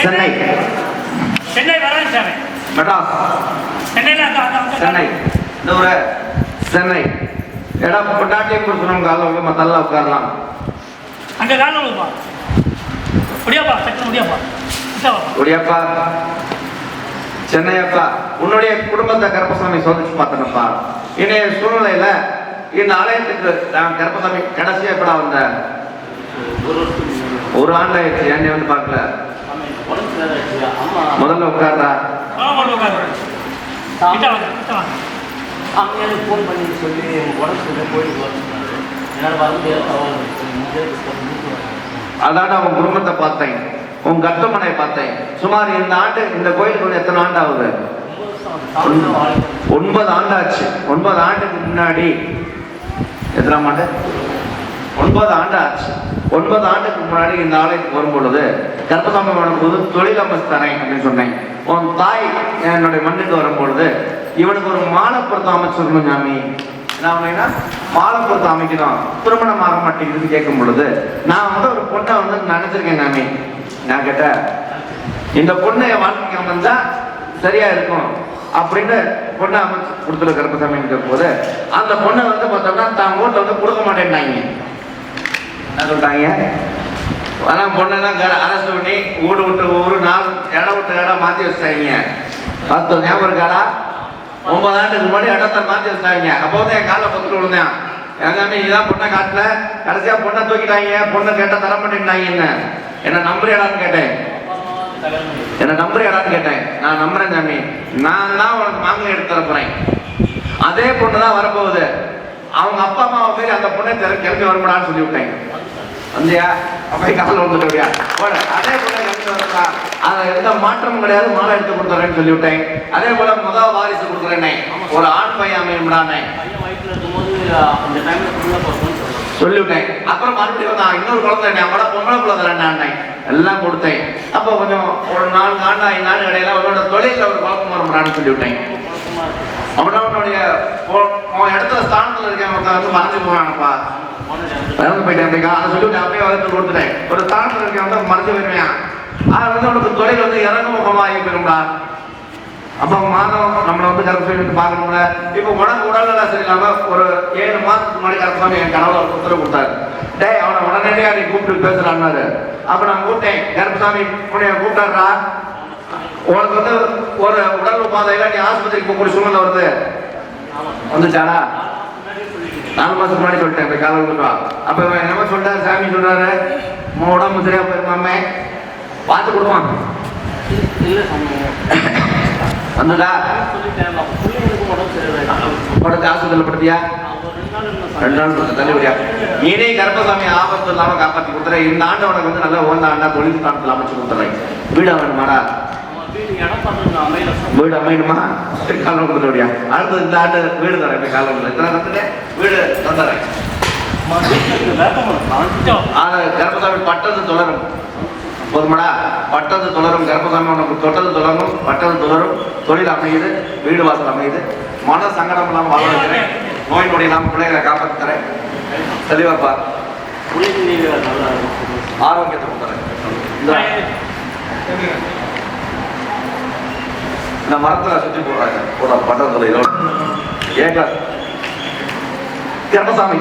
சென்னை சென்னை வராது மெட்ராஸ் சென்னை இந்த ஊரு சென்னை இடம் பொண்டாட்டியை கொடுக்கணும் காலில் உள்ள மத்தெல்லாம் உட்காரலாம் அங்கே காலில் விழுப்பா முடியாப்பா சக்கரம் முடியாப்பா முடியாப்பா சென்னையப்பா உன்னுடைய குடும்பத்தை கருப்பசாமி சோதிச்சு பார்த்தனப்பா இன்றைய சூழ்நிலையில இந்த ஆலயத்துக்கு நான் கருப்பசாமி கடைசியா எப்படா வந்த ஒரு ஆண்டு ஆயிடுச்சு என்னை வந்து பார்க்கல முதல்ல உட்கார்றா ஃபோன் பண்ணி சொல்லி உடம்பு போயிட்டு என்னால் வர முடியாது. அதாட்ட உன் குடும்பத்தை பார்த்தேன், உன் கட்டுமனை பார்த்தேன். சுமார் இந்த ஆண்டு இந்த கோயிலுக்கு எத்தனை ஆண்டு ஆகுது? 9 ஆண்டு ஆச்சு. 9 ஆண்டுக்கு முன்னாடி எத்தனாம் ஆண்டு? 9 ஆண்டு ஆச்சு. 9 ஆண்டுக்கு முன்னாடி இந்த ஆலயத்துக்கு வரும்பொழுது கருப்பசாமி வரும்போது தொழில் அமைச்சு தரேன் அப்படின்னு சொன்னேன். உன் தாய் என்னுடைய மண்ணுக்கு வரும்பொழுது இவனுக்கு ஒரு மாலைப்புறத்தை அமைச்சிடணும் சாமி. நான் மாலை பொறுத்து அமைக்கணும், திருமணம் ஆக மாட்டேங்குதுன்னு கேட்கும் பொழுது நான் வந்து ஒரு பொண்ணை வந்து நினைச்சிருக்கேன் சாமி. நான் கேட்டேன், இந்த பொண்ணை வாழ்க்கை அமைஞ்சா சரியா இருக்கும் அப்படின்னு பொண்ணை அமைச்சு கொடுத்துரு கருப்பசாமின்னு போது அந்த பொண்ணை வந்து பார்த்தோம்னா தான் வீட்டில் வந்து கொடுக்க மாட்டேன்னாங்க. என்ன சொல்லிட்டாங்க? ஆனால் பொண்ணெல்லாம் அரெஸ்ட் பண்ணி வீடு விட்டு ஊர் 4 இடம் விட்டு இடம் மாற்றி வச்சுட்டாங்க. 10 ஞாபகம் இருக்காடா? 9 ஆண்டுக்கு முன்னாடி இடத்த மாற்றி வச்சுட்டாங்க. அப்போ வந்து என் காலில் பத்துட்டு விழுந்தேன். எல்லாமே இதான் பொண்ணை காட்டல, கடைசியா பொண்ணை தூக்கிட்டாங்க. பொண்ணை கேட்டால் தர மாட்டேன்னாங்க. என்ன நம்புறியாடான்னு கேட்டேன். என்ன நம்புறியாடான்னு கேட்டேன். நான் நம்புறேன் சாமி, நான் தான் உனக்கு மாங்கலை எடுத்து தர போறேன். அதே பொண்ணு தான் வரப்போகுது. அவங்க அப்பா அம்மாவை போய் அந்த பொண்ணை கிளம்பி வரப்படான்னு சொல்லி விட்டாங்க. வந்தியா அப்படி காலில் வந்துட்டோயா போட. அதே பொண்ணை கிளம்பி வரப்பா, அதில் எந்த மாற்றமும் கிடையாது, மாலை எடுத்து கொடுத்துறேன்னு சொல்லி விட்டேன். அதே போல முதல் வாரிசு கொடுக்குறேன்னே, ஒரு ஆண் பையன் அமையமுடானே சொல்லிவிட்டேன். அப்புறம் மறுபடியும் நான் இன்னொரு குழந்தை கூட பொம்பளை குழந்தை 2 ஆண்டேன் எல்லாம் கொடுத்தேன். அப்போ கொஞ்சம் ஒரு 4 ஆண்டு 5 ஆண்டு இடையில அவனோட தொழிலில் ஒரு குழப்பம் வரமுடான்னு சொல்லிவிட்டேன். அப்படின்னா உன்னுடைய இடத்துல ஸ்தானத்தில் இருக்கேன் வந்து மறைஞ்சு போவானப்பா, இறந்து போயிட்டேன் அப்படிங்க. அதை சொல்லிவிட்டு அப்படியே வளர்த்து கொடுத்துட்டேன். ஒரு ஸ்தானத்தில் இருக்கேன் வந்து மறைஞ்சு போயிருவேன். அது வந்து உனக்கு தொழில் வந்து இறங்கு முகமாக போயிரும்டா. அப்போ மாதம் நம்மளை வந்து கருப்பசாமி வந்து பார்க்கணும்ல. இப்போ உடம்பு உடல்நல சரியில்லாம ஒரு 7 மாதத்துக்கு முன்னாடி கருப்பசாமி என் கனவுல ஒரு உத்தரவு கொடுத்தாரு. டே அவனை உடனடியாக நீ கூப்பிட்டு பேசுறான்னாரு. அப்போ நான் கூப்பிட்டேன், கருப்பசாமி உன்னை கூப்பிட்டாருடா, உனக்கு வந்து ஒரு உடல் உபாதையில நீ ஆஸ்பத்திரிக்கு போகக்கூடிய சூழ்நிலை வருது. வந்துச்சாடா? 4 மாதத்துக்கு முன்னாடி சொல்லிட்டேன். இப்போ காலம் கொடுப்பா. அப்போ என்ன சொல்றாரு? சாமி சொல்றாரு, உடம்பு சரியா போயிருமாமே, பார்த்து கொடுவான். வந்துடா உடம்பு ஆஸ்பத்திரியில் படுத்தியா? 2 நாள் தள்ளிவிடியா? இனி கருப்பசாமி ஆபத்து இல்லாம காப்பாற்றி கொடுத்துறேன். இந்த ஆண்டு உனக்கு வந்து நல்லா ஓந்த ஆண்டா தொழில் ஸ்தானத்தில் அமைச்சு கொடுத்துறேன். வீடு வேணுமாடா? வீடு அமையணுமா? காலம் கொடுத்துடியா? அடுத்து இந்த ஆண்டு வீடு தரேன். காலம் தந்துட்டேன், வீடு தந்துறேன். கருப்பசாமி பட்டது தொடரும் போதுமாடா? பட்டது தொடரும். கருப்பசாமி உனக்கு தொட்டது தொடரும், பட்டது தொடரும். தொழில் அமையுது, வீடு வாசல் அமையுது, மன சங்கடம் இல்லாமல் வாழ வைக்கிறேன். நோய் நொடி இல்லாமல் பிள்ளைகளை காப்பாற்றி தரேன். தெளிவாப்பா, ஆரோக்கியத்தை கொடுத்துறேன். இந்த மரத்தில் சுற்றி போடுறாங்க பட்டது தொழிலோடு ஏக கருப்பசாமி